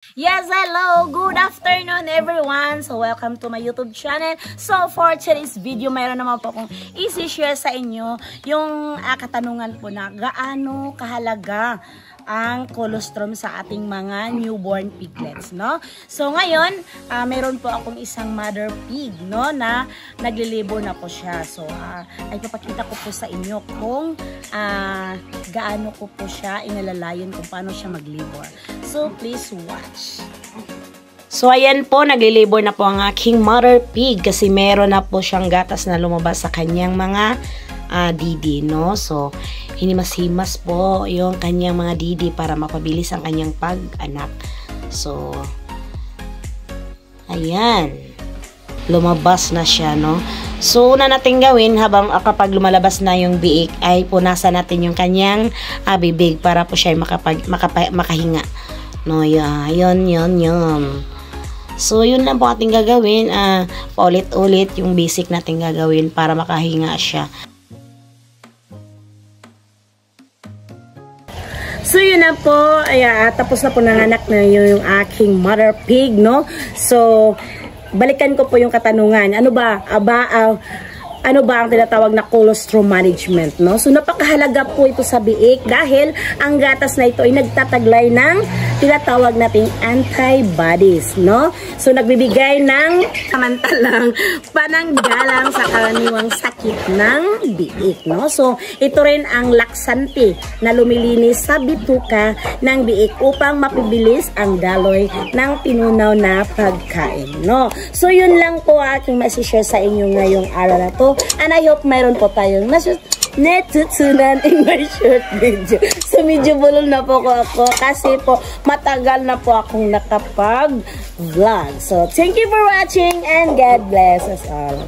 Yes, hello! Good afternoon everyone! So, welcome to my YouTube channel. So, for today's video, mayroon naman po akong isi-share sa inyo yung katanungan po na gaano kahalaga ang colostrum sa ating mga newborn piglets, no? So, ngayon, mayroon po akong isang mother pig, no, na naglilibor na po siya. So, ay papakita ko po sa inyo kung gaano ko po siya inalalayan kung paano siya maglibor. So, please watch. So, ayan po, naglilibor na po ang aking mother pig kasi meron na po siyang gatas na lumabas sa kanyang mga didi, no? So, hinimas-himas po yung kanyang mga didi para mapabilis ang kanyang pag-anak. So, ayan. Lumabas na siya, no? So, una natin gawin habang kapag lumalabas na yung biik ay punasan natin yung kanyang bibig para po siya makahinga. No, yun. So, yun lang po ating gagawin. Paulit-ulit yung basic natin gagawin para makahinga siya. So, yun na po. Tapos na po nanganak na yung aking mother pig, no? So, balikan ko po yung katanungan. Ano ba ang tinatawag na colostrum management, no? So, napakahalaga po ito sa biik dahil ang gatas na ito ay nagtataglay ng tinatawag nating antibodies, no? So, nagbibigay ng samantalang pananggalang sa karaniwang sakit ng biik, no? So, ito rin ang laksante na lumilinis sa bituka ng biik upang mapibilis ang daloy ng tinunaw na pagkain, no? So, yun lang po aking masishare sa inyo ngayong araw na to. And I hope mayroon po tayong natutunan in my short video. So, medyo bulol na po ako kasi po matagal na po akong nakapag-vlog. So, thank you for watching and God bless us all.